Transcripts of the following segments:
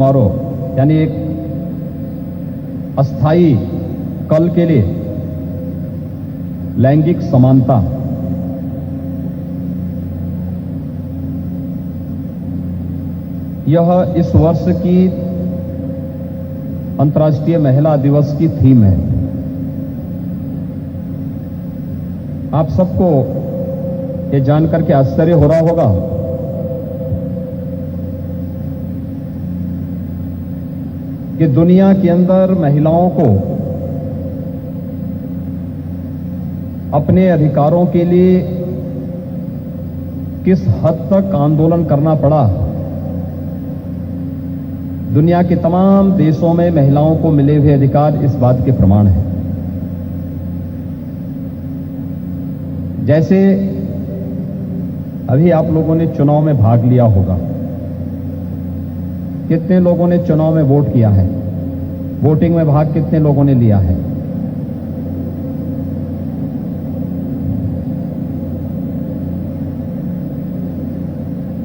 समारोह यानी एक अस्थाई कल के लिए लैंगिक समानता यह इस वर्ष की अंतर्राष्ट्रीय महिला दिवस की थीम है। आप सबको ये जानकर के आश्चर्य हो रहा होगा कि दुनिया के अंदर महिलाओं को अपने अधिकारों के लिए किस हद तक आंदोलन करना पड़ा। दुनिया के तमाम देशों में महिलाओं को मिले हुए अधिकार इस बात के प्रमाण हैं। जैसे अभी आप लोगों ने चुनाव में भाग लिया होगा, कितने लोगों ने चुनाव में वोट किया है? वोटिंग में भाग कितने लोगों ने लिया है?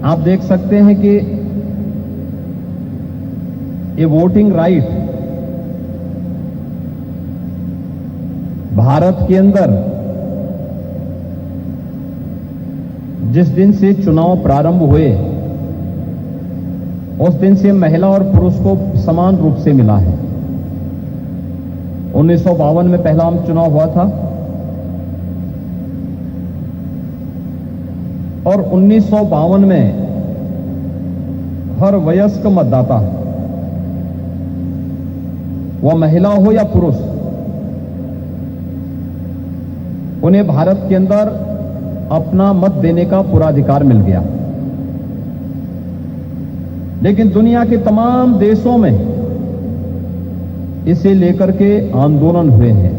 आप देख सकते हैं कि ये वोटिंग राइट भारत के अंदर जिस दिन से चुनाव प्रारंभ हुए उस दिन से महिला और पुरुष को समान रूप से मिला है। 1952 में पहला आम चुनाव हुआ था और 1952 में हर वयस्क मतदाता, वह महिला हो या पुरुष, उन्हें भारत के अंदर अपना मत देने का पूरा अधिकार मिल गया। लेकिन दुनिया के तमाम देशों में इसे लेकर के आंदोलन हुए हैं।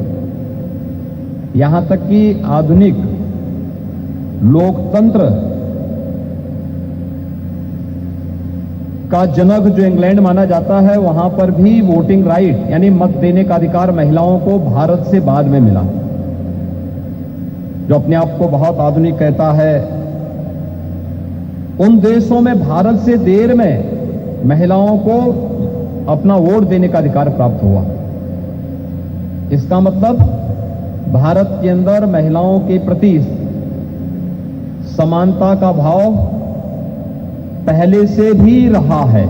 यहां तक कि आधुनिक लोकतंत्र का जनक जो इंग्लैंड माना जाता है, वहां पर भी वोटिंग राइट यानी मत देने का अधिकार महिलाओं को भारत से बाद में मिला। जो अपने आप को बहुत आधुनिक कहता है, उन देशों में भारत से देर में महिलाओं को अपना वोट देने का अधिकार प्राप्त हुआ। इसका मतलब भारत के अंदर महिलाओं के प्रति समानता का भाव पहले से भी रहा है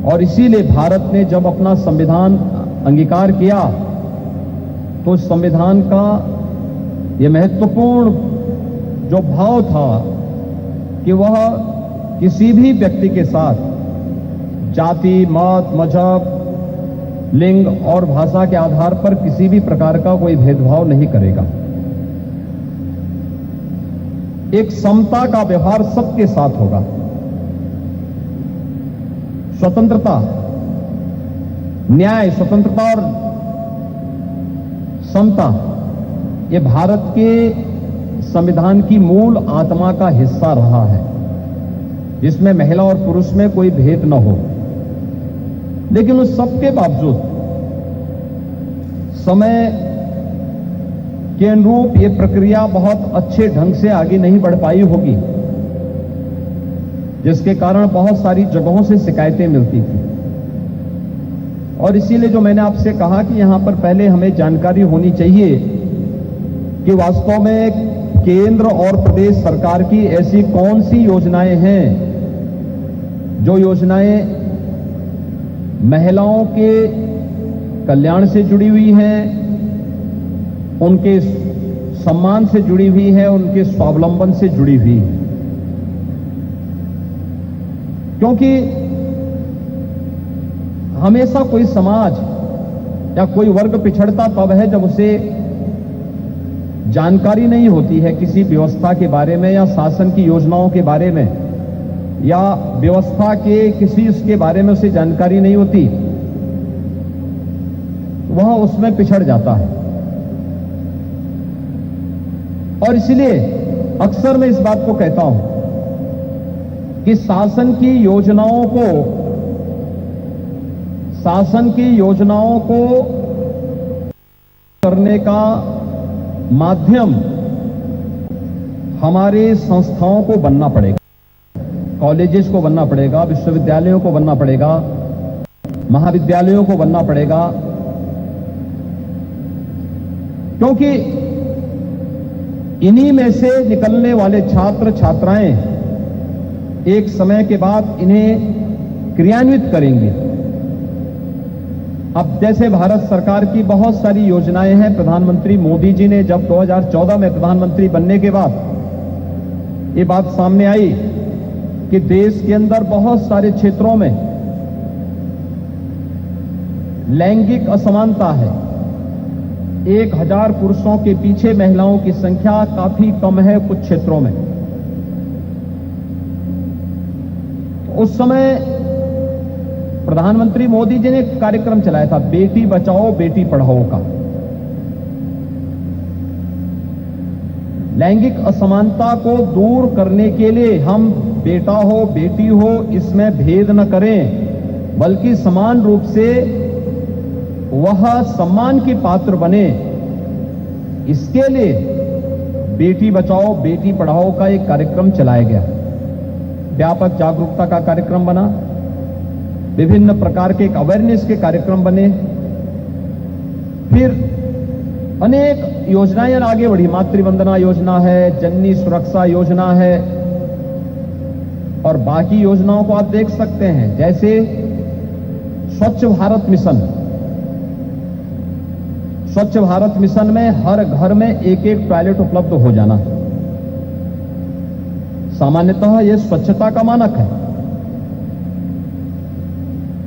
और इसीलिए भारत ने जब अपना संविधान अंगीकार किया तो उस संविधान का यह महत्वपूर्ण जो भाव था कि वह किसी भी व्यक्ति के साथ जाति, मत, मजहब, लिंग और भाषा के आधार पर किसी भी प्रकार का कोई भेदभाव नहीं करेगा। एक समता का व्यवहार सबके साथ होगा। स्वतंत्रता, न्याय, स्वतंत्रता और समता ये भारत के संविधान की मूल आत्मा का हिस्सा रहा है, जिसमें महिला और पुरुष में कोई भेद न हो। लेकिन उस सबके बावजूद समय के अनुरूप ये प्रक्रिया बहुत अच्छे ढंग से आगे नहीं बढ़ पाई होगी, जिसके कारण बहुत सारी जगहों से शिकायतें मिलती थी। और इसीलिए जो मैंने आपसे कहा कि यहां पर पहले हमें जानकारी होनी चाहिए कि वास्तव में केंद्र और प्रदेश सरकार की ऐसी कौन सी योजनाएं हैं जो योजनाएं महिलाओं के कल्याण से जुड़ी हुई हैं, उनके सम्मान से जुड़ी हुई है, उनके स्वावलंबन से जुड़ी हुई है। क्योंकि हमेशा कोई समाज या कोई वर्ग पिछड़ता तब है जब उसे जानकारी नहीं होती है किसी व्यवस्था के बारे में या शासन की योजनाओं के बारे में या व्यवस्था के किसी उसके बारे में उसे जानकारी नहीं होती, वह उसमें पिछड़ जाता है। और इसलिए अक्सर मैं इस बात को कहता हूं कि शासन की योजनाओं को करने का माध्यम हमारे संस्थाओं को बनना पड़ेगा। कॉलेजेस को बनना पड़ेगा, विश्वविद्यालयों को बनना पड़ेगा, महाविद्यालयों को बनना पड़ेगा, क्योंकि इन्हीं में से निकलने वाले छात्र छात्राएं एक समय के बाद इन्हें क्रियान्वित करेंगे। अब जैसे भारत सरकार की बहुत सारी योजनाएं हैं, प्रधानमंत्री मोदी जी ने जब 2014 में प्रधानमंत्री बनने के बाद ये बात सामने आई कि देश के अंदर बहुत सारे क्षेत्रों में लैंगिक असमानता है। 1000 पुरुषों के पीछे महिलाओं की संख्या काफी कम है कुछ क्षेत्रों में। उस समय प्रधानमंत्री मोदी जी ने एक कार्यक्रम चलाया था, बेटी बचाओ बेटी पढ़ाओ का। लैंगिक असमानता को दूर करने के लिए हम बेटा हो बेटी हो इसमें भेद न करें, बल्कि समान रूप से वह सम्मान की पात्र बने, इसके लिए बेटी बचाओ बेटी पढ़ाओ का एक कार्यक्रम चलाया गया। व्यापक जागरूकता का कार्यक्रम बना, विभिन्न प्रकार के अवेयरनेस के कार्यक्रम बने, फिर अनेक योजनाएं आगे बढ़ी। मातृवंदना योजना है, जननी सुरक्षा योजना है और बाकी योजनाओं को आप देख सकते हैं, जैसे स्वच्छ भारत मिशन। स्वच्छ भारत मिशन में हर घर में एक एक टॉयलेट उपलब्ध हो जाना। सामान्यतः यह स्वच्छता का मानक है,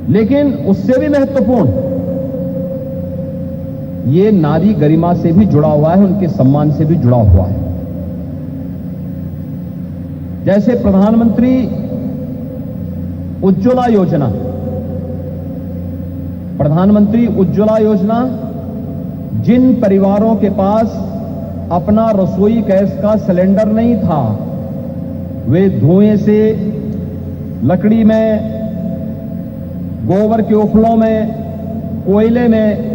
लेकिन उससे भी महत्वपूर्ण ये नारी गरिमा से भी जुड़ा हुआ है, उनके सम्मान से भी जुड़ा हुआ है। जैसे प्रधानमंत्री उज्ज्वला योजना। प्रधानमंत्री उज्ज्वला योजना जिन परिवारों के पास अपना रसोई गैस का सिलेंडर नहीं था, वे धुएं से, लकड़ी में, गोबर के उपलों में, कोयले में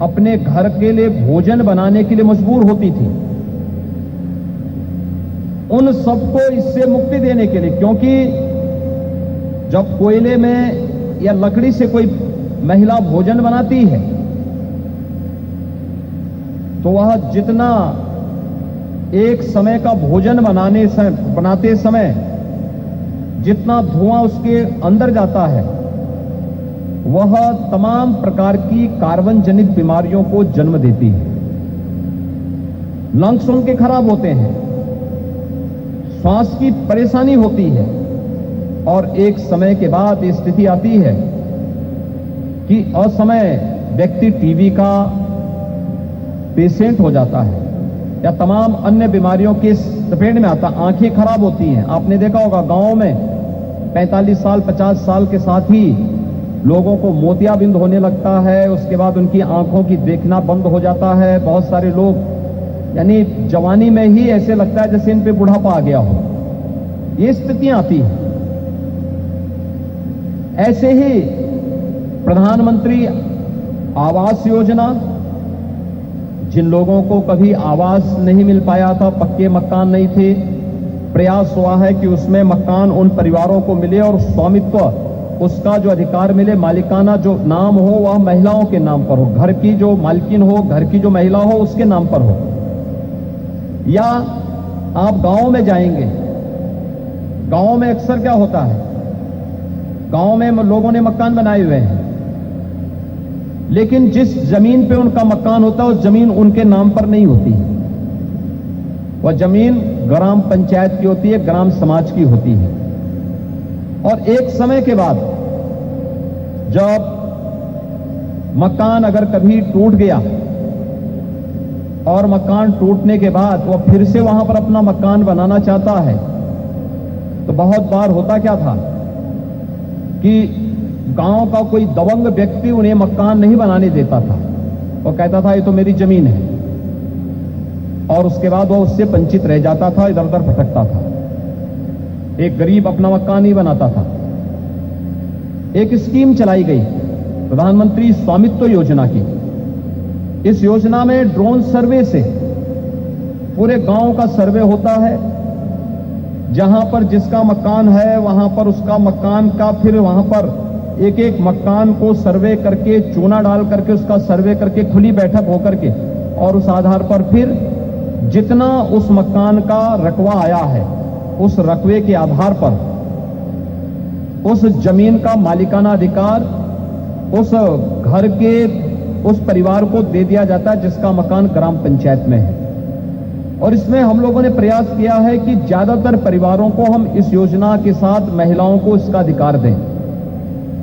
अपने घर के लिए भोजन बनाने के लिए मजबूर होती थी। उन सबको इससे मुक्ति देने के लिए, क्योंकि जब कोयले में या लकड़ी से कोई महिला भोजन बनाती है तो वह जितना एक समय का भोजन बनाते समय जितना धुआं उसके अंदर जाता है, वह तमाम प्रकार की कार्बन जनित बीमारियों को जन्म देती है। लंग्स उनके खराब होते हैं, श्वास की परेशानी होती है और एक समय के बाद ये स्थिति आती है कि असमय व्यक्ति टीबी का पेशेंट हो जाता है या तमाम अन्य बीमारियों के चपेट में आता। आंखें खराब होती हैं। आपने देखा होगा गांव में 45 साल 50 साल के साथ ही लोगों को मोतियाबिंद होने लगता है, उसके बाद उनकी आंखों की देखना बंद हो जाता है। बहुत सारे लोग यानी जवानी में ही ऐसे लगता है जैसे इन पे बुढ़ापा आ गया हो, ये स्थितियां आती हैं। ऐसे ही प्रधानमंत्री आवास योजना, जिन लोगों को कभी आवास नहीं मिल पाया था, पक्के मकान नहीं थे, प्रयास हुआ है कि उसमें मकान उन परिवारों को मिले और स्वामित्व उसका जो अधिकार मिले, मालिकाना जो नाम हो वह महिलाओं के नाम पर हो, घर की जो मालकिन हो, घर की जो महिला हो उसके नाम पर हो। या आप गांव में जाएंगे, गांव में अक्सर क्या होता है, गांव में लोगों ने मकान बनाए हुए हैं, लेकिन जिस जमीन पे उनका मकान होता है उस जमीन उनके नाम पर नहीं होती। वह जमीन ग्राम पंचायत की होती है, ग्राम समाज की होती है। और एक समय के बाद जब मकान अगर कभी टूट गया और मकान टूटने के बाद वह फिर से वहां पर अपना मकान बनाना चाहता है, तो बहुत बार होता क्या था कि गांव का कोई दबंग व्यक्ति उन्हें मकान नहीं बनाने देता था। वो कहता था ये तो मेरी जमीन है, और उसके बाद वो उससे वंचित रह जाता था, इधर उधर भटकता था। एक गरीब अपना मकान नहीं बनाता था। एक स्कीम चलाई गई प्रधानमंत्री स्वामित्व योजना की। इस योजना में ड्रोन सर्वे से पूरे गांव का सर्वे होता है जहां पर जिसका मकान है वहां पर उसका मकान का फिर वहां पर एक एक मकान को सर्वे करके चूना डाल करके उसका सर्वे करके खुली बैठक होकर के और उस आधार पर फिर जितना उस मकान का रकबा आया है उस रकबे के आधार पर उस जमीन का मालिकाना अधिकार उस घर के उस परिवार को दे दिया जाता है जिसका मकान ग्राम पंचायत में है। और इसमें हम लोगों ने प्रयास किया है कि ज्यादातर परिवारों को हम इस योजना के साथ महिलाओं को इसका अधिकार दें,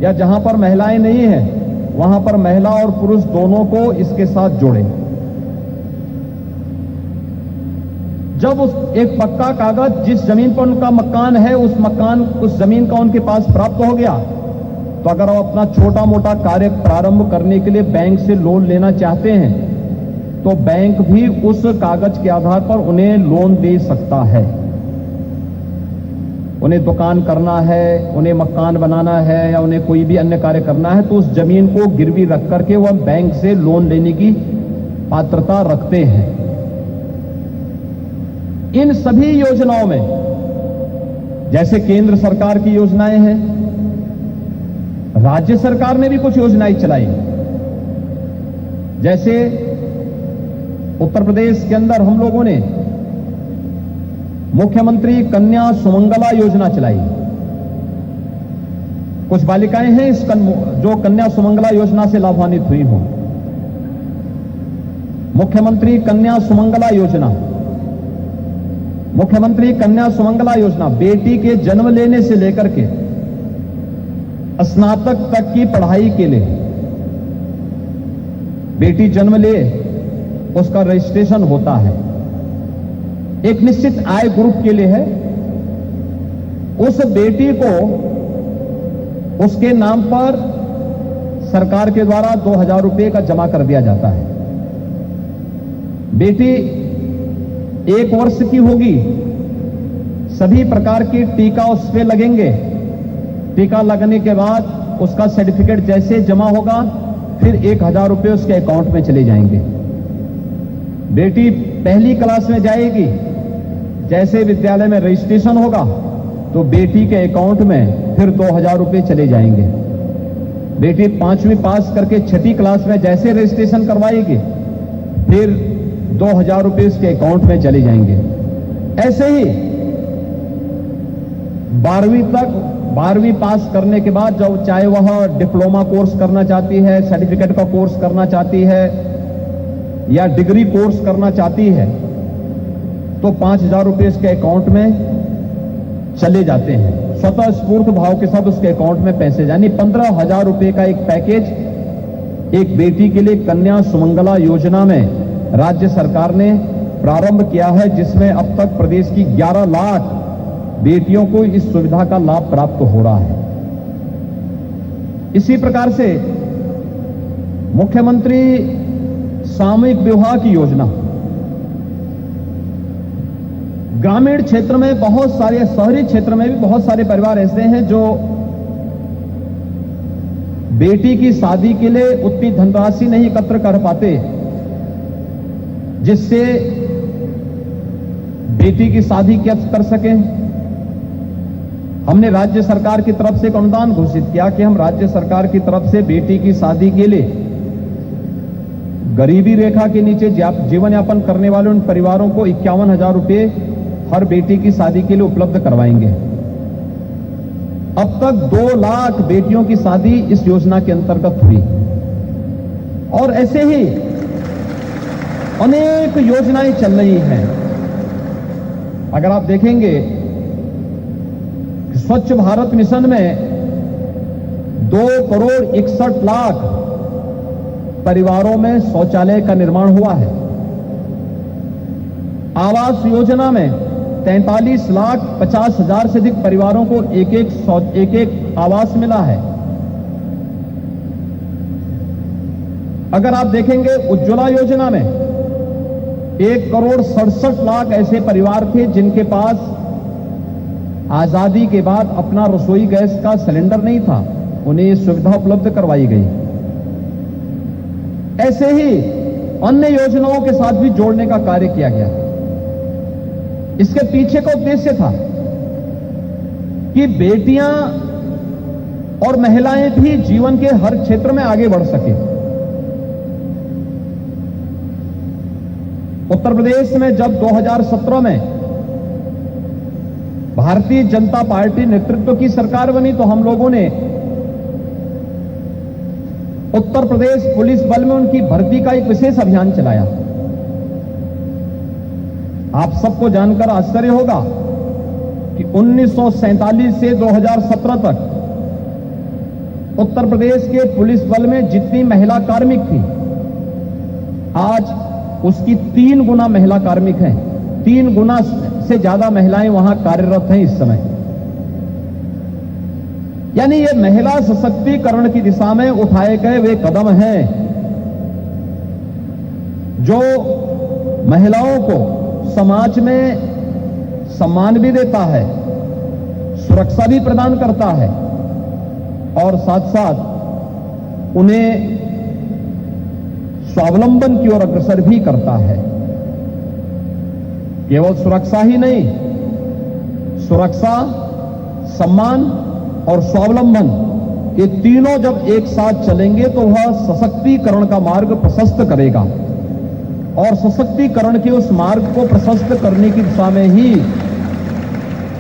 या जहां पर महिलाएं नहीं हैं वहां पर महिला और पुरुष दोनों को इसके साथ जोड़ें। जब उस एक पक्का कागज जिस जमीन पर उनका मकान है उस जमीन का उनके पास प्राप्त हो गया, तो अगर वो अपना छोटा मोटा कार्य प्रारंभ करने के लिए बैंक से लोन लेना चाहते हैं तो बैंक भी उस कागज के आधार पर उन्हें लोन दे सकता है। उन्हें दुकान करना है, उन्हें मकान बनाना है या उन्हें कोई भी अन्य कार्य करना है तो उस जमीन को गिरवी रख करके वह बैंक से लोन लेने की पात्रता रखते हैं। इन सभी योजनाओं में जैसे केंद्र सरकार की योजनाएं हैं, राज्य सरकार ने भी कुछ योजनाएं चलाई। जैसे उत्तर प्रदेश के अंदर हम लोगों ने मुख्यमंत्री कन्या सुमंगला योजना चलाई। कुछ बालिकाएं हैं जो कन्या सुमंगला योजना से लाभान्वित हुई हों। मुख्यमंत्री कन्या सुमंगला योजना, मुख्यमंत्री कन्या सुमंगला योजना बेटी के जन्म लेने से लेकर के स्नातक तक की पढ़ाई के लिए, बेटी जन्म ले उसका रजिस्ट्रेशन होता है, एक निश्चित आय ग्रुप के लिए है। उस बेटी को उसके नाम पर सरकार के द्वारा 2,000 रुपए का जमा कर दिया जाता है। बेटी 1 वर्ष की होगी, सभी प्रकार के टीका उस पे लगेंगे। टीका लगने के बाद उसका सर्टिफिकेट जैसे जमा होगा फिर 1,000 रुपए उसके अकाउंट में चले जाएंगे। बेटी पहली क्लास में जाएगी, जैसे विद्यालय में रजिस्ट्रेशन होगा तो बेटी के अकाउंट में फिर 2,000 रुपए चले जाएंगे। बेटी 5वीं पास करके 6ठी क्लास में जैसे रजिस्ट्रेशन करवाएगी फिर 2,000 रुपए उसके अकाउंट में चले जाएंगे। ऐसे ही 12वीं पास करने के बाद जब चाहे वह डिप्लोमा कोर्स करना चाहती है, सर्टिफिकेट का कोर्स करना चाहती है या डिग्री कोर्स करना चाहती है तो 5,000 रुपए उसके अकाउंट में चले जाते हैं। स्वतः स्फूर्त भाव के साथ उसके अकाउंट में पैसे, यानी 15,000 रुपए का एक पैकेज एक बेटी के लिए कन्या सुमंगला योजना में राज्य सरकार ने प्रारंभ किया है, जिसमें अब तक प्रदेश की 11 लाख बेटियों को इस सुविधा का लाभ प्राप्त हो रहा है। इसी प्रकार से मुख्यमंत्री सामूहिक विवाह की योजना, ग्रामीण क्षेत्र में बहुत सारे, शहरी क्षेत्र में भी बहुत सारे परिवार ऐसे हैं जो बेटी की शादी के लिए उतनी धनराशि नहीं एकत्र कर पाते जिससे बेटी की शादी कर सकें। हमने राज्य सरकार की तरफ से एक अनुदान घोषित किया कि हम राज्य सरकार की तरफ से बेटी की शादी के लिए गरीबी रेखा के नीचे जीवन यापन करने वाले उन परिवारों को 51,000 रुपए हर बेटी की शादी के लिए उपलब्ध करवाएंगे। अब तक 2 लाख बेटियों की शादी इस योजना के अंतर्गत हुई और ऐसे ही अनेक योजनाएं चल रही हैं। अगर आप देखेंगे स्वच्छ भारत मिशन में 2,61,00,000 परिवारों में शौचालय का निर्माण हुआ है। आवास योजना में 43,50,000 से अधिक परिवारों को एक एक आवास मिला है। अगर आप देखेंगे उज्ज्वला योजना में 1,67,00,000 ऐसे परिवार थे जिनके पास आजादी के बाद अपना रसोई गैस का सिलेंडर नहीं था, उन्हें यह सुविधा उपलब्ध करवाई गई। ऐसे ही अन्य योजनाओं के साथ भी जोड़ने का कार्य किया गया। इसके पीछे का उद्देश्य था कि बेटियां और महिलाएं भी जीवन के हर क्षेत्र में आगे बढ़ सके। उत्तर प्रदेश में जब 2017 में भारतीय जनता पार्टी नेतृत्व की सरकार बनी तो हम लोगों ने उत्तर प्रदेश पुलिस बल में उनकी भर्ती का एक विशेष अभियान चलाया। आप सबको जानकर आश्चर्य होगा कि 1947 से 2017 तक उत्तर प्रदेश के पुलिस बल में जितनी महिला कार्मिक थी, आज उसकी 3 गुना महिला कार्मिक हैं। 3 गुना से ज्यादा महिलाएं वहां कार्यरत हैं इस समय। यानी ये महिला सशक्तिकरण की दिशा में उठाए गए वे कदम हैं जो महिलाओं को समाज में सम्मान भी देता है, सुरक्षा भी प्रदान करता है और साथ साथ उन्हें स्वावलंबन की ओर अग्रसर भी करता है। केवल सुरक्षा ही नहीं, सुरक्षा, सम्मान और स्वावलंबन, ये तीनों जब एक साथ चलेंगे तो वह सशक्तिकरण का मार्ग प्रशस्त करेगा और सशक्तिकरण के उस मार्ग को प्रशस्त करने की दिशा में ही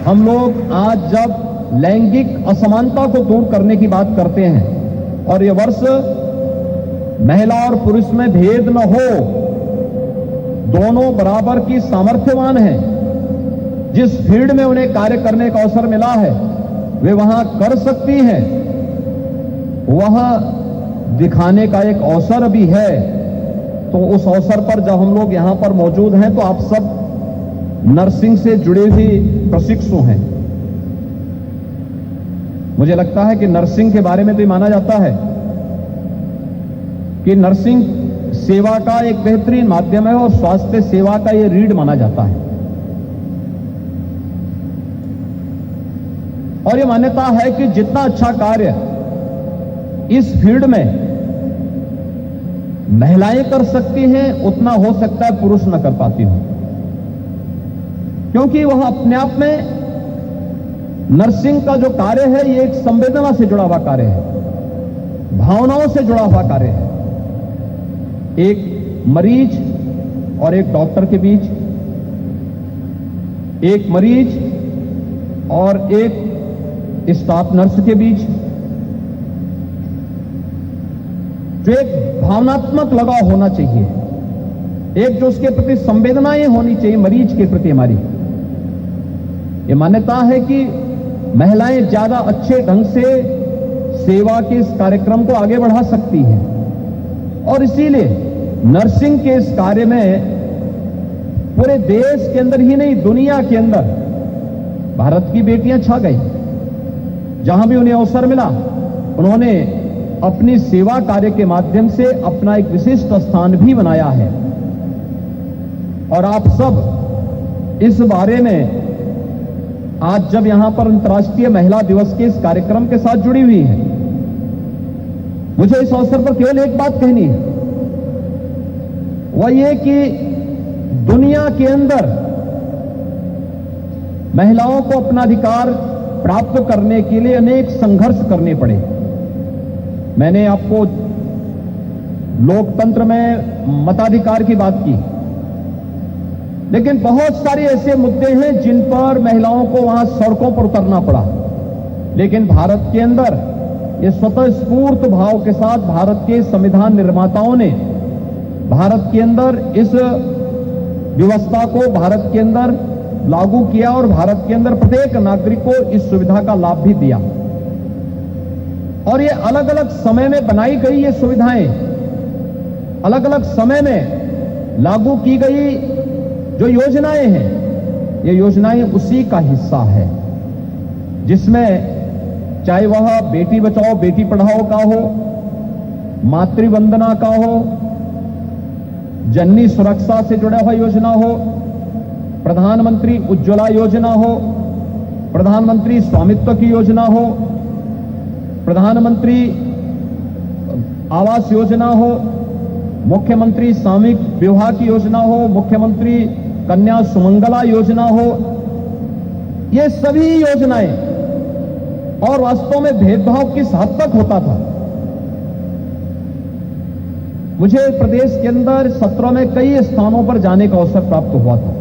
हम लोग आज जब लैंगिक असमानता को दूर करने की बात करते हैं और ये वर्ष महिला और पुरुष में भेद न हो, दोनों बराबर की सामर्थ्यवान हैं, जिस फील्ड में उन्हें कार्य करने का अवसर मिला है वे वहां कर सकती हैं, वहां दिखाने का एक अवसर भी है। तो उस अवसर पर जब हम लोग यहां पर मौजूद हैं तो आप सब नर्सिंग से जुड़े हुए प्रशिक्षु हैं। मुझे लगता है कि नर्सिंग के बारे में तो माना जाता है कि नर्सिंग सेवा का एक बेहतरीन माध्यम है और स्वास्थ्य सेवा का यह रीढ़ माना जाता है। और यह मान्यता है कि जितना अच्छा कार्य इस फील्ड में महिलाएं कर सकती हैं उतना हो सकता है पुरुष न कर पाती हो, क्योंकि वह अपने आप में नर्सिंग का जो कार्य है ये एक संवेदना से जुड़ा हुआ कार्य है, भावनाओं से जुड़ा हुआ कार्य है। एक मरीज और एक डॉक्टर के बीच, एक मरीज और एक स्टाफ नर्स के बीच जो एक भावनात्मक लगाव होना चाहिए, एक जो उसके प्रति संवेदनाएं होनी चाहिए मरीज के प्रति हमारी। ये मान्यता है कि महिलाएं ज्यादा अच्छे ढंग से सेवा के इस कार्यक्रम को आगे बढ़ा सकती हैं और इसीलिए नर्सिंग के इस कार्य में पूरे देश के अंदर ही नहीं दुनिया के अंदर भारत की बेटियां छा गई। जहां भी उन्हें अवसर मिला उन्होंने अपनी सेवा कार्य के माध्यम से अपना एक विशिष्ट स्थान भी बनाया है। और आप सब इस बारे में आज जब यहां पर अंतर्राष्ट्रीय महिला दिवस के इस कार्यक्रम के साथ जुड़ी हुई हैं, मुझे इस अवसर पर केवल एक बात कहनी है, वह यह कि दुनिया के अंदर महिलाओं को अपना अधिकार प्राप्त करने के लिए अनेक संघर्ष करने पड़े। मैंने आपको लोकतंत्र में मताधिकार की बात की, लेकिन बहुत सारे ऐसे मुद्दे हैं जिन पर महिलाओं को वहां सड़कों पर उतरना पड़ा। लेकिन भारत के अंदर ये स्वतः स्फूर्त भाव के साथ भारत के संविधान निर्माताओं ने भारत के अंदर इस व्यवस्था को भारत के अंदर लागू किया और भारत के अंदर प्रत्येक नागरिक को इस सुविधा का लाभ भी दिया। और ये अलग अलग समय में बनाई गई ये सुविधाएं, अलग अलग समय में लागू की गई जो योजनाएं हैं, ये योजनाएं उसी का हिस्सा है जिसमें चाहे वह बेटी बचाओ बेटी पढ़ाओ का हो, मातृवंदना का हो, जननी सुरक्षा से जुड़ा हुआ योजना हो, प्रधानमंत्री उज्ज्वला योजना हो, प्रधानमंत्री स्वामित्व की योजना हो, प्रधानमंत्री आवास योजना हो, मुख्यमंत्री सामूहिक विवाह की योजना हो, मुख्यमंत्री कन्या सुमंगला योजना हो। ये सभी योजनाएं और वास्तव में भेदभाव किस हद तक होता था। मुझे प्रदेश के अंदर सत्रों में कई स्थानों पर जाने का अवसर प्राप्त हुआ था।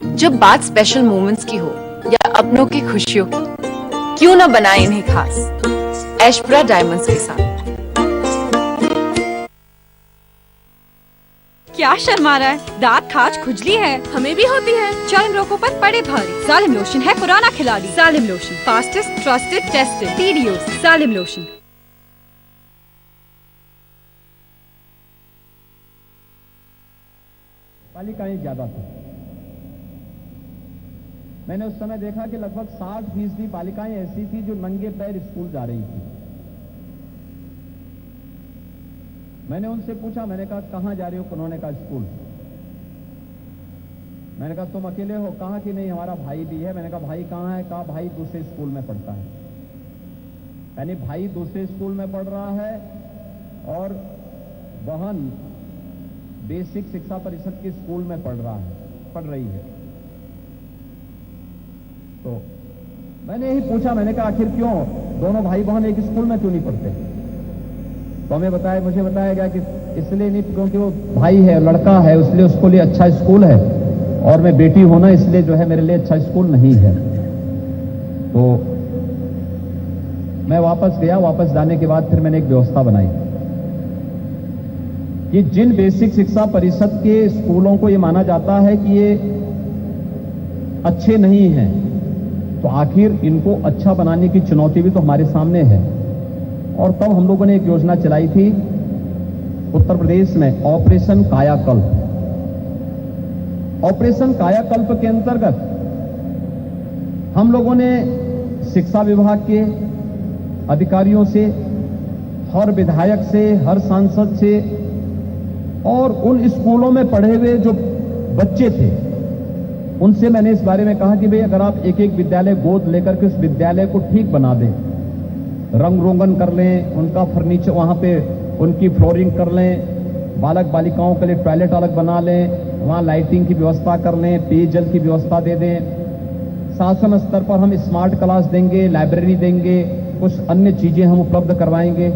जब बात स्पेशल मोमेंट्स की हो या अपनों की खुशियों की, क्यों ना बनाए इन्हें खास ऐशपुरा डायमंड्स के साथ। क्या शर्मा रहा है? दांत खाज खुजली है, हमें भी होती है। चर्म रोगों पर पड़े भारी सालिम लोशन है पुराना खिलाड़ी। Salim lotion, fastest, trusted, tested, TDOs। Salim lotion. बालिकाएं ज्यादा थी। मैंने उस समय देखा कि लगभग 60% बालिकाएं ऐसी थी जो नंगे पैर स्कूल जा रही थी। मैंने उनसे पूछा, मैंने कहा कहां जा रही हो? उन्होंने कहा स्कूल। मैंने कहा तुम अकेले हो? कहा कि नहीं हमारा भाई भी है। मैंने कहा भाई कहां है? कहा भाई दूसरे स्कूल में पढ़ता है। यानी भाई दूसरे स्कूल में पढ़ रहा है और बहन बेसिक शिक्षा परिषद के स्कूल में पढ़ रही है। तो मैंने यही पूछा, मैंने कहा आखिर क्यों दोनों भाई बहन एक स्कूल में क्यों नहीं पढ़ते? तो मुझे बताया गया कि इसलिए नहीं क्योंकि वो भाई है, लड़का है, इसलिए उसको लिए अच्छा स्कूल है, और मैं बेटी होना इसलिए जो है मेरे लिए अच्छा स्कूल नहीं है। तो मैं वापस गया। वापस जाने के बाद फिर मैंने एक व्यवस्था बनाई कि जिन बेसिक शिक्षा परिषद के स्कूलों को यह माना जाता है कि ये अच्छे नहीं हैं, तो आखिर इनको अच्छा बनाने की चुनौती भी तो हमारे सामने है। और तब हम लोगों ने एक योजना चलाई थी उत्तर प्रदेश में, ऑपरेशन कायाकल्प। ऑपरेशन कायाकल्प के अंतर्गत हम लोगों ने शिक्षा विभाग के अधिकारियों से, हर विधायक से, हर सांसद से और उन स्कूलों में पढ़े हुए जो बच्चे थे उनसे मैंने इस बारे में कहा कि भाई अगर आप एक एक विद्यालय गोद लेकर के उस विद्यालय को ठीक बना दें, रंग रोगन कर लें, उनका फर्नीचर वहां पे उनकी फ्लोरिंग कर लें, बालक बालिकाओं के लिए टॉयलेट अलग बना लें, वहां लाइटिंग की व्यवस्था कर लें, पेयजल की व्यवस्था दे दें, शासन स्तर पर हम स्मार्ट क्लास देंगे, लाइब्रेरी देंगे, कुछ अन्य चीजें हम उपलब्ध करवाएंगे।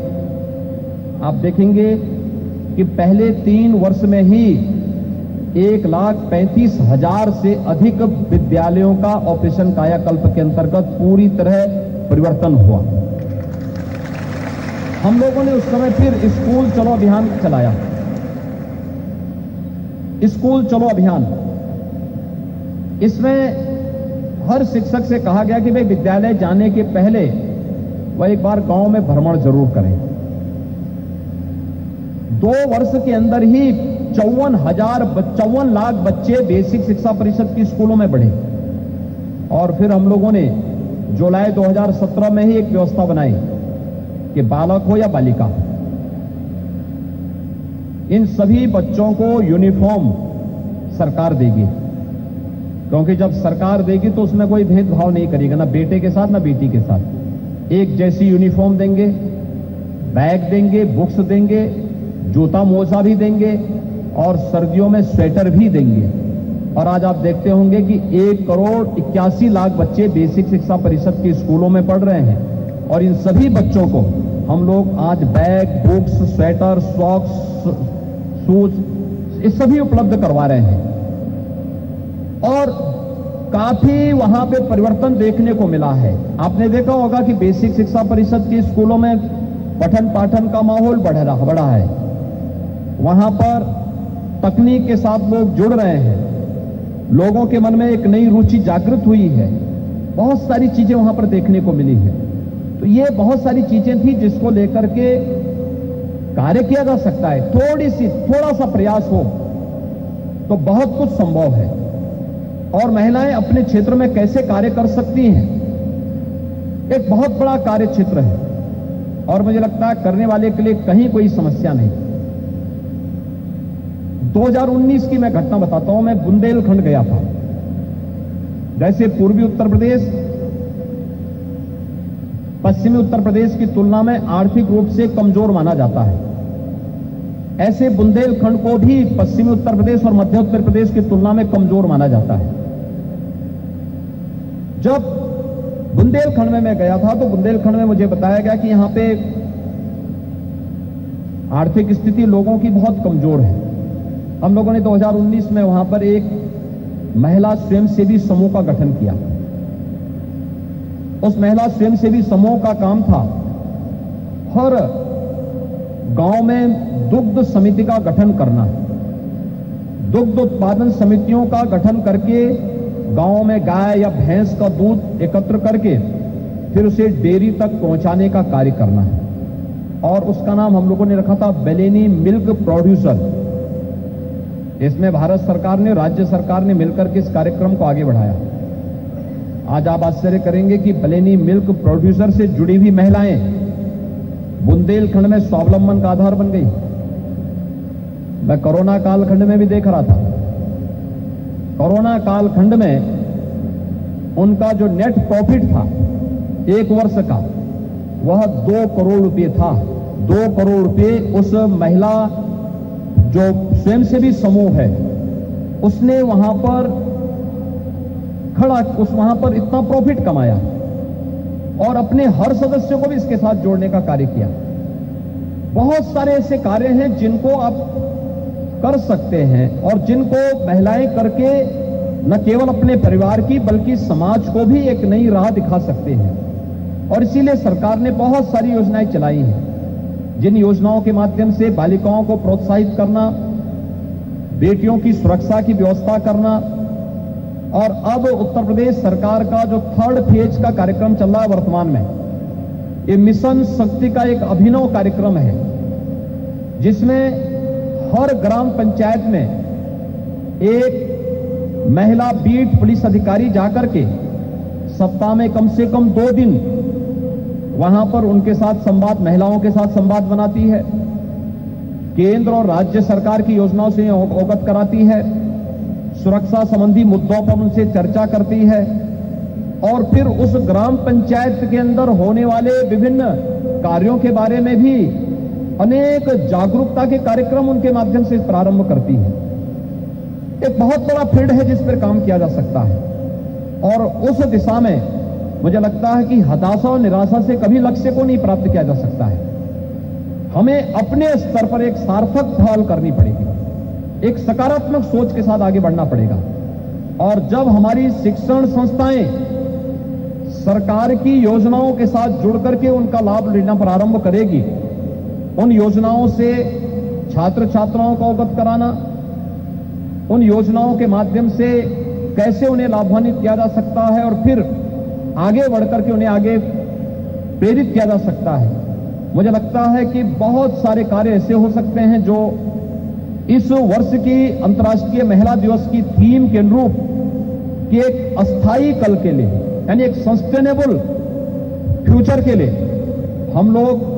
आप देखेंगे कि पहले 3 वर्ष में ही 1,35,000 से अधिक विद्यालयों का ऑपरेशन कायाकल्प के अंतर्गत पूरी तरह परिवर्तन हुआ। हम लोगों ने उस समय फिर स्कूल चलो अभियान चलाया। स्कूल चलो अभियान, इसमें हर शिक्षक से कहा गया कि भाई विद्यालय जाने के पहले वह एक बार गांव में भ्रमण जरूर करें। 2 वर्ष के अंदर ही 54 लाख बच्चे बेसिक शिक्षा परिषद की स्कूलों में बढ़े। और फिर हम लोगों ने जुलाई 2017 में ही एक व्यवस्था बनाई कि बालक हो या बालिका, इन सभी बच्चों को यूनिफॉर्म सरकार देगी। क्योंकि जब सरकार देगी तो उसमें कोई भेदभाव नहीं करेगा, ना बेटे के साथ ना बेटी के साथ। एक जैसी यूनिफॉर्म देंगे, बैग देंगे, बुक्स देंगे, जूता मोजा भी देंगे और सर्दियों में स्वेटर भी देंगे। और आज आप देखते होंगे कि 1,81,00,000 बच्चे बेसिक शिक्षा परिषद के स्कूलों में पढ़ रहे हैं। और इन सभी बच्चों को हम लोग आज bag, books, sweater, socks, shoes ये सभी उपलब्ध करवा रहे हैं। और काफी वहां पे परिवर्तन देखने को मिला है। आपने देखा होगा कि बेसिक शिक्षा परिषद के स्कूलों में पठन पाठन का माहौल बढ़ा है। वहां पर तकनीक के साथ लोग जुड़ रहे हैं, लोगों के मन में एक नई रुचि जागृत हुई है, बहुत सारी चीजें वहां पर देखने को मिली है। तो ये बहुत सारी चीजें थी जिसको लेकर के कार्य किया जा सकता है। थोड़ा सा प्रयास हो तो बहुत कुछ संभव है। और महिलाएं अपने क्षेत्र में कैसे कार्य कर सकती हैं, एक बहुत बड़ा कार्य क्षेत्र है और मुझे लगता है करने वाले के लिए कहीं कोई समस्या नहीं। 2019 की मैं घटना बताता हूं। मैं बुंदेलखंड गया था। जैसे पूर्वी उत्तर प्रदेश पश्चिमी उत्तर प्रदेश की तुलना में आर्थिक रूप से कमजोर माना जाता है, ऐसे बुंदेलखंड को भी पश्चिमी उत्तर प्रदेश और मध्य उत्तर प्रदेश की तुलना में कमजोर माना जाता है। जब बुंदेलखंड में मैं गया था तो बुंदेलखंड में मुझे बताया गया कि यहां पे आर्थिक स्थिति लोगों की बहुत कमजोर है। हम लोगों ने 2019 में वहां पर एक महिला स्वयंसेवी समूह का गठन किया। उस महिला स्वयंसेवी समूह का काम था हर गांव में दुग्ध समिति का गठन करना, दुग्ध उत्पादन समितियों का गठन करके गांव में गाय या भैंस का दूध एकत्र करके फिर उसे डेयरी तक पहुंचाने का कार्य करना है। और उसका नाम हम लोगों ने रखा था बेलेनी मिल्क प्रोड्यूसर। इसमें भारत सरकार ने, राज्य सरकार ने मिलकर के इस कार्यक्रम को आगे बढ़ाया। आज आप आश्चर्य करेंगे कि बेलेनी मिल्क प्रोड्यूसर से जुड़ी हुई महिलाएं बुंदेलखंड में स्वावलंबन का आधार बन गई। मैं कोरोना कालखंड में भी देख रहा था। कोरोना कालखंड में उनका जो नेट प्रॉफिट था एक वर्ष का, वह 2 करोड़ रुपए था। 2 करोड़ रुपए उस महिला जो स्वयंसेवी समूह है उसने वहां पर इतना प्रॉफिट कमाया और अपने हर सदस्य को भी इसके साथ जोड़ने का कार्य किया। बहुत सारे ऐसे कार्य हैं जिनको आप कर सकते हैं और जिनको महिलाएं करके न केवल अपने परिवार की बल्कि समाज को भी एक नई राह दिखा सकते हैं। और इसीलिए सरकार ने बहुत सारी योजनाएं चलाई हैं, जिन योजनाओं के माध्यम से बालिकाओं को प्रोत्साहित करना, बेटियों की सुरक्षा की व्यवस्था करना। और अब उत्तर प्रदेश सरकार का जो 3rd फेज का कार्यक्रम चल रहा है वर्तमान में, ये मिशन शक्ति का एक अभिनव कार्यक्रम है, जिसमें हर ग्राम पंचायत में एक महिला बीट पुलिस अधिकारी जाकर के सप्ताह में कम से कम 2 दिन वहां पर उनके साथ संवाद, महिलाओं के साथ संवाद बनाती है, केंद्र और राज्य सरकार की योजनाओं से अवगत कराती है, सुरक्षा संबंधी मुद्दों पर उनसे चर्चा करती है और फिर उस ग्राम पंचायत के अंदर होने वाले विभिन्न कार्यों के बारे में भी अनेक जागरूकता के कार्यक्रम उनके माध्यम से प्रारंभ करती है। एक बहुत बड़ा फील्ड है जिस पर काम किया जा सकता है और उस दिशा में मुझे लगता है कि हताशा और निराशा से कभी लक्ष्य को नहीं प्राप्त किया जा सकता है। हमें अपने स्तर पर एक सार्थक पहल करनी पड़ेगी, एक सकारात्मक सोच के साथ आगे बढ़ना पड़ेगा। और जब हमारी शिक्षण संस्थाएं सरकार की योजनाओं के साथ जुड़ करके उनका लाभ लेना प्रारंभ करेगी, उन योजनाओं से छात्र छात्राओं को अवगत कराना, उन योजनाओं के माध्यम से कैसे उन्हें लाभान्वित किया जा सकता है और फिर आगे बढ़कर के उन्हें आगे प्रेरित किया जा सकता है, मुझे लगता है कि बहुत सारे कार्य ऐसे हो सकते हैं जो इस वर्ष की अंतर्राष्ट्रीय महिला दिवस की थीम के अनुरूप कि एक अस्थायी कल के लिए, यानी एक सस्टेनेबल फ्यूचर के लिए हम लोग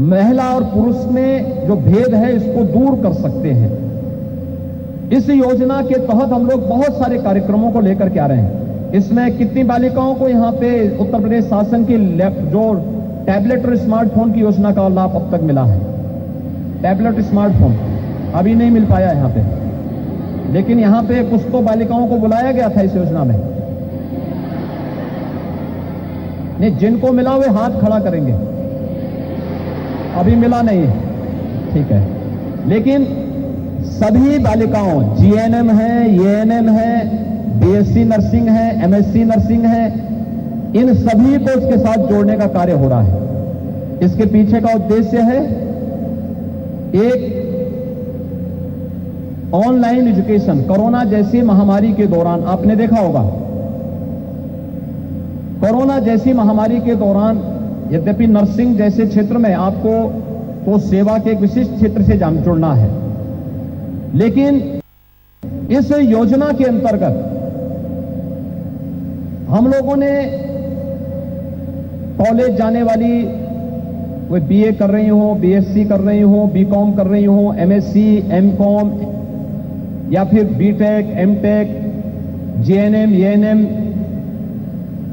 महिला और पुरुष में जो भेद है इसको दूर कर सकते हैं। इस योजना के तहत हम लोग बहुत सारे कार्यक्रमों को लेकर के आ रहे हैं। इसमें कितनी बालिकाओं को यहां पे उत्तर प्रदेश शासन की जो टैबलेट और स्मार्टफोन की योजना का लाभ अब तक मिला है। टैबलेट स्मार्टफोन अभी नहीं मिल पाया यहां पे, लेकिन यहां पे कुछ तो बालिकाओं को बुलाया गया था इस योजना में। नहीं, जिनको मिला वे हाथ खड़ा करेंगे, अभी मिला नहीं है, ठीक है। लेकिन सभी बालिकाओं, जीएनएम है, एएनएम है, बीएससी नर्सिंग है, एमएससी नर्सिंग है, इन सभी को इसके साथ जोड़ने का कार्य हो रहा है। इसके पीछे का उद्देश्य है एक ऑनलाइन एजुकेशन। कोरोना जैसी महामारी के दौरान आपने देखा होगा, कोरोना जैसी महामारी के दौरान यद्यपि नर्सिंग जैसे क्षेत्र में आपको तो सेवा के एक विशिष्ट क्षेत्र से जुड़ना है, लेकिन इस योजना के अंतर्गत हम लोगों ने कॉलेज जाने वाली, वो बीए कर रही हो, बीएससी कर रही हो, बीकॉम कर रही हो, एमएससी, एमकॉम या फिर बीटेक, एमटेक, जीएनएम, एएनएम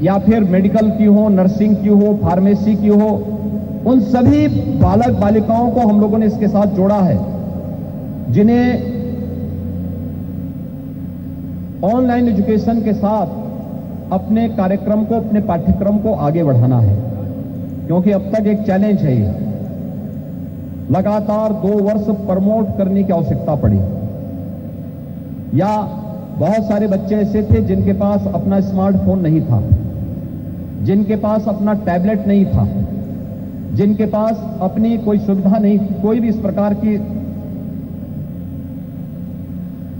या फिर मेडिकल की हो, नर्सिंग की हो, फार्मेसी की हो, उन सभी बालक बालिकाओं को हम लोगों ने इसके साथ जोड़ा है जिन्हें ऑनलाइन एजुकेशन के साथ अपने कार्यक्रम को, अपने पाठ्यक्रम को आगे बढ़ाना है, क्योंकि अब तक एक चैलेंज है ये। लगातार 2 वर्ष प्रमोट करने की आवश्यकता पड़ी, या बहुत सारे बच्चे ऐसे थे जिनके पास अपना स्मार्टफोन नहीं था, जिनके पास अपना टैबलेट नहीं था, जिनके पास अपनी कोई सुविधा नहीं, कोई भी इस प्रकार की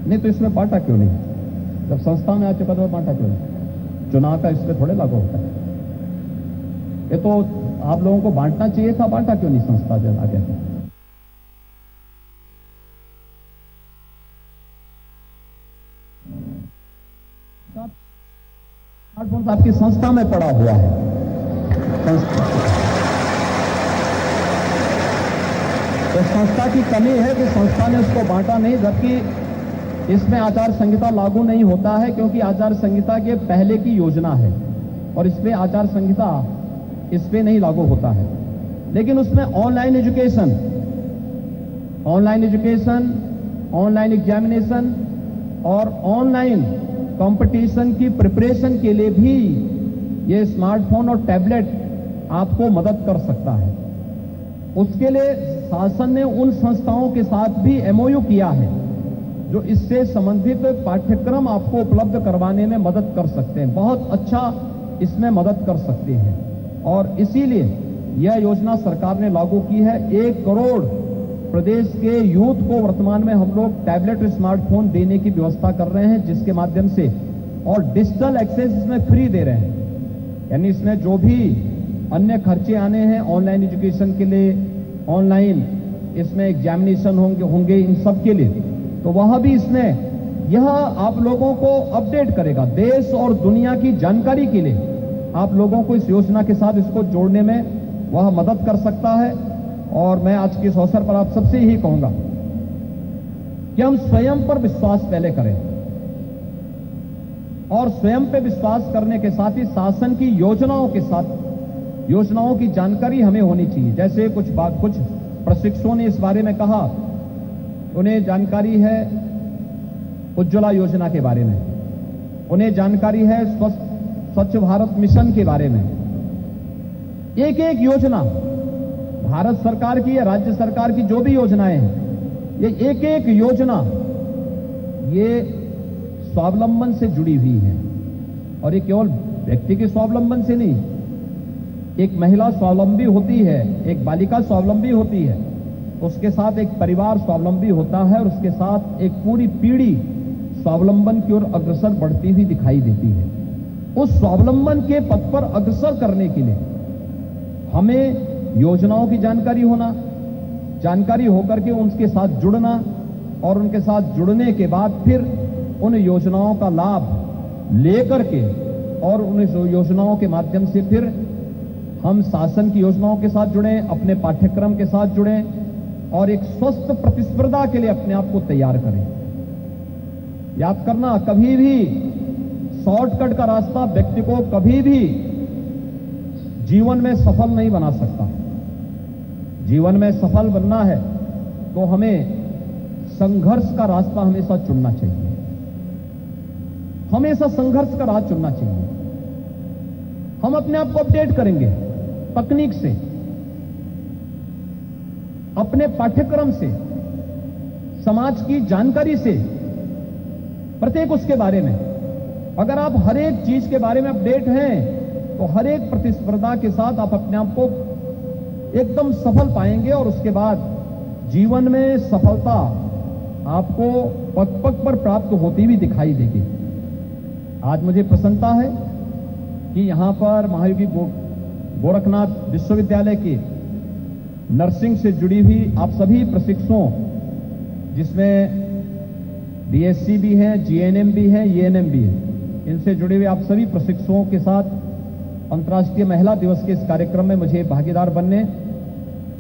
नहीं। तो इसमें बांटा क्यों नहीं? जब संस्था में आ चुका तो बांटा क्यों नहीं? चुनाव का इसमें थोड़े लागू होता है। ये तो आप लोगों को बांटना चाहिए था, बांटा क्यों नहीं संस्था जो आगे? स्मार्टफोन आपकी संस्था में पड़ा हुआ है। तो संस्था की कमी है कि संस्था ने उसको बांटा नहीं, जबकि इसमें आचार संहिता लागू नहीं होता है, क्योंकि आचार संहिता के पहले की योजना है और इसमें आचार संहिता इस पे नहीं लागू होता है। लेकिन उसमें ऑनलाइन एजुकेशन, ऑनलाइन एग्जामिनेशन और ऑनलाइन कंपटीशन की प्रिपरेशन के लिए भी ये स्मार्टफोन और टैबलेट आपको मदद कर सकता है। उसके लिए शासन ने उन संस्थाओं के साथ भी एमओयू किया है जो इससे संबंधित पाठ्यक्रम आपको उपलब्ध करवाने में मदद कर सकते हैं, बहुत अच्छा इसमें मदद कर सकते हैं। और इसीलिए यह योजना सरकार ने लागू की है। 1 करोड़ प्रदेश के यूथ को वर्तमान में हम लोग टैबलेट और स्मार्टफोन देने की व्यवस्था कर रहे हैं, जिसके माध्यम से, और डिजिटल एक्सेस इसमें फ्री दे रहे हैं। यानी इसमें जो भी अन्य खर्चे आने हैं ऑनलाइन एजुकेशन के लिए, ऑनलाइन इसमें एग्जामिनेशन होंगे इन सब के लिए, तो वह भी इसमें यह आप लोगों को अपडेट करेगा। देश और दुनिया की जानकारी के लिए आप लोगों को इस योजना के साथ इसको जोड़ने में वह मदद कर सकता है। और मैं आज के इस अवसर पर आप सबसे यही कहूंगा कि हम स्वयं पर विश्वास पहले करें, और स्वयं पे विश्वास करने के साथ ही शासन की योजनाओं के साथ, योजनाओं की जानकारी हमें होनी चाहिए। जैसे कुछ प्रशिक्षुओं ने इस बारे में कहा, उन्हें जानकारी है उज्ज्वला योजना के बारे में, उन्हें जानकारी है स्वच्छ भारत मिशन के बारे में। एक एक योजना भारत सरकार की या राज्य सरकार की जो भी योजनाएं हैं, ये एक एक योजना ये स्वावलंबन से जुड़ी हुई है। और ये केवल व्यक्ति के स्वावलंबन से नहीं, एक महिला स्वावलंबी होती है, एक बालिका स्वावलंबी होती है, उसके साथ एक परिवार स्वावलंबी होता है, और उसके साथ एक पूरी पीढ़ी स्वावलंबन की ओर अग्रसर बढ़ती हुई दिखाई देती है। उस स्वावलंबन के पथ पर अग्रसर करने के लिए हमें योजनाओं की जानकारी होना, जानकारी होकर के उनके साथ जुड़ना, और उनके साथ जुड़ने के बाद फिर उन योजनाओं का लाभ लेकर के, और उन योजनाओं के माध्यम से फिर हम शासन की योजनाओं के साथ जुड़ें, अपने पाठ्यक्रम के साथ जुड़ें, और एक स्वस्थ प्रतिस्पर्धा के लिए अपने आप को तैयार करें। याद करना, कभी भी शॉर्टकट का रास्ता व्यक्ति को कभी भी जीवन में सफल नहीं बना सकता। जीवन में सफल बनना है तो हमें संघर्ष का रास्ता हमेशा चुनना चाहिए, हमेशा संघर्ष का राह चुनना चाहिए। हम अपने आप को अपडेट करेंगे तकनीक से, अपने पाठ्यक्रम से, समाज की जानकारी से, प्रत्येक उसके बारे में। अगर आप हर एक चीज के बारे में अपडेट हैं तो हर एक प्रतिस्पर्धा के साथ आप अपने आप को एकदम सफल पाएंगे, और उसके बाद जीवन में सफलता आपको पग पग पर प्राप्त होती हुई दिखाई देगी। आज मुझे प्रसन्नता है कि यहां पर महायोगी गोरखनाथ विश्वविद्यालय की नर्सिंग से जुड़ी हुई आप सभी प्रशिक्षुओं, जिसमें बीएससी भी है, जीएनएम भी है, ईएनएम भी है, इनसे जुड़े हुए आप सभी प्रशिक्षुओं के साथ अंतर्राष्ट्रीय महिला दिवस के इस कार्यक्रम में मुझे भागीदार बनने,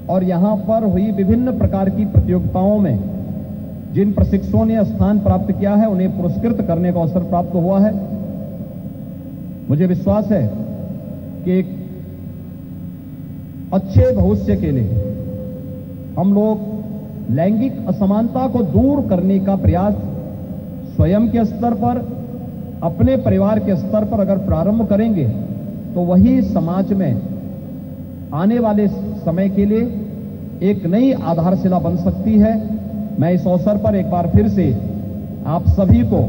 और यहां पर हुई विभिन्न प्रकार की प्रतियोगिताओं में जिन प्रशिक्षुओं ने स्थान प्राप्त किया है उन्हें पुरस्कृत करने का अवसर प्राप्त हुआ है। मुझे विश्वास है कि अच्छे भविष्य के लिए हम लोग लैंगिक असमानता को दूर करने का प्रयास स्वयं के स्तर पर, अपने परिवार के स्तर पर अगर प्रारंभ करेंगे तो वही समाज में आने वाले समय के लिए एक नई आधारशिला बन सकती है। मैं इस अवसर पर एक बार फिर से आप सभी को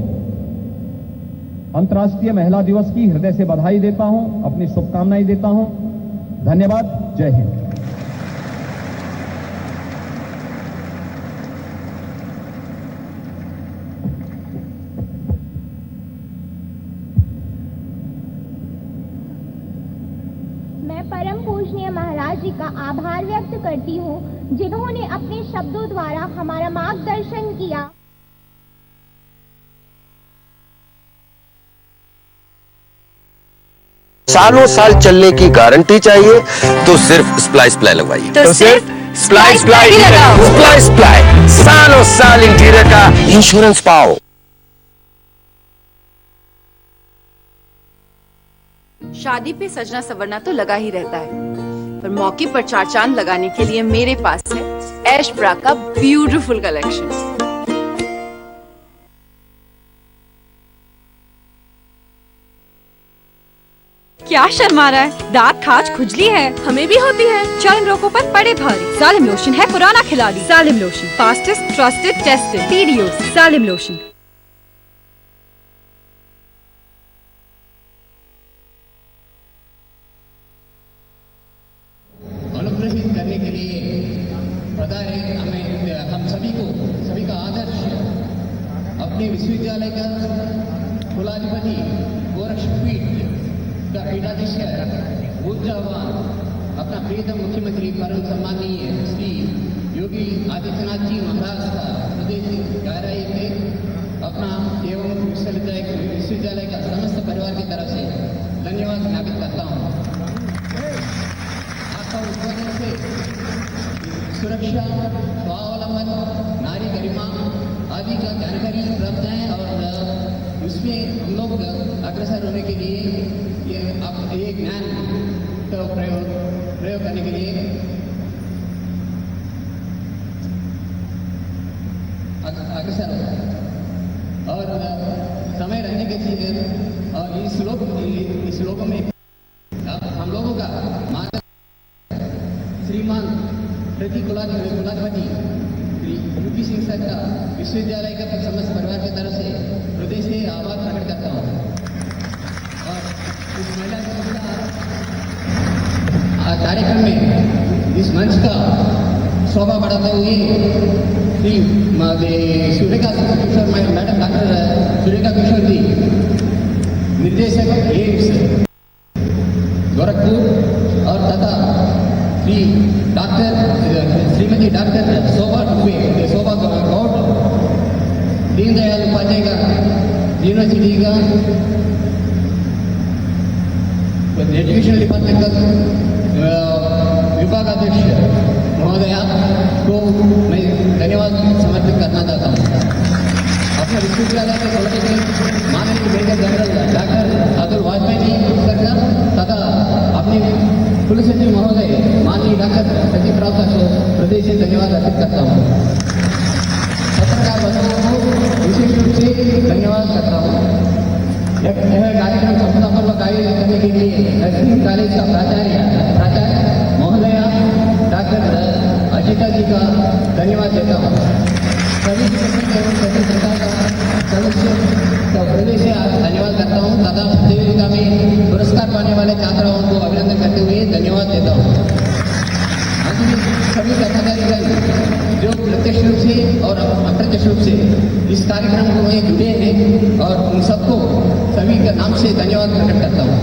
अंतर्राष्ट्रीय महिला दिवस की हृदय से बधाई देता हूं, अपनी शुभकामनाएं देता हूं। धन्यवाद। जय हिंद। मैं परम पूजनीय महाराज जी का आभार व्यक्त करती हूँ, जिन्होंने अपने शब्दों द्वारा हमारा मार्गदर्शन किया। सालों साल चलने की गारंटी चाहिए तो सिर्फ स्प्लाइस प्लाई लगवाइए। तो सिर्फ स्प्लाइस प्लाई ही लगाओ। स्प्लाइस प्लाई, सालों साल इंटीरियर का इंश्योरेंस पाओ। शादी पे सजना संवरना तो लगा ही रहता है, पर मौके पर चार चांद लगाने के लिए मेरे पास है ऐश ब्रा का ब्यूटीफुल कलेक्शन। क्या शर्मा रहा है? दांत खाज खुजली है, हमें भी होती है। चल इन रोगों पर पड़े भारी। सालिम लोशन है पुराना खिलाड़ी। Salim lotion, fastest, trusted, tested, टीडीओस। सालिम लोशन। अनुग्रहित करने के लिए पता है हमें, हम सभी का आदर्श अपने विश्वविद्यालय का कुलाधिपति गोरक्षपीठ का पीठाधीश ऊर्जावान अपना प्रियतम मुख्यमंत्री परम सम्मानीय श्री योगी आदित्यनाथ जी महाराज का हृदय से गहराई से अपना एवं विश्वविद्यालय का समस्त परिवार की तरफ से धन्यवाद ज्ञापित करता हूँ। आपका उद्बोधन से सुरक्षा, स्वावलंबन, नारी गरिमा आदि का जानकारी प्राप्त है और उसमें हम लोग अग्रसर होने के लिए ये ज्ञान का प्रयोग करने के लिए अग्रसर होता है और समय रहने के लिए और इस श्लोक में हम लोगों का मार्ग श्रीमान कुलाधिपति श्री यूपी सिंह सर का विश्वविद्यालय का समस्त परिवार की तरफ से हृदय से आभार प्रकट करता हूँ। और इस महिला दिवस का कार्यक्रम में इस मंच का शोभा बढ़ाते हुए श्री सुरेखा किशोर मैडम डॉक्टर सुरेखा किशोर जी, निर्देशक एम्स गोरखपुर और तथा श्रीमती डॉक्टर शोभा गौड़, दीनदयाल उपाध्याय का यूनिवर्सिटी का एजुकेशन डिपार्टमेंट का विभागाध्यक्ष महोदया को मैं धन्यवाद समर्पित करना चाहता हूँ। अपने विश्वविद्यालय के कुलपति माननीय major general doctor Atul Vajpayee ji तथा अपने कुलसचिव महोदय माननीय डॉक्टर सचिव राव साहब को हृदय से धन्यवाद अर्पित करता हूँ। पत्रकार बंधुओं को विशेष रूप से धन्यवाद करता हूँ। यह कार्यक्रम सफलतापूर्वक आयोजित करने के लिए नर्सिंग कॉलेज का प्राचार्य महोदया डॉक्टर अजिता जी का धन्यवाद देता हूँ। सभी संस्था का सदस्य का हृदय से धन्यवाद करता हूँ तथा प्रतियोगिता में पुरस्कार पाने वाले छात्राओं को अभिनंदन करते हुए धन्यवाद देता हूँ। सभी पदाधिकारी जो प्रत्यक्ष रूप से और अप्रत्यक्ष रूप से इस कार्यक्रम में जुड़े हैं और उन सबको सभी के नाम से धन्यवाद प्रकट करता हूँ।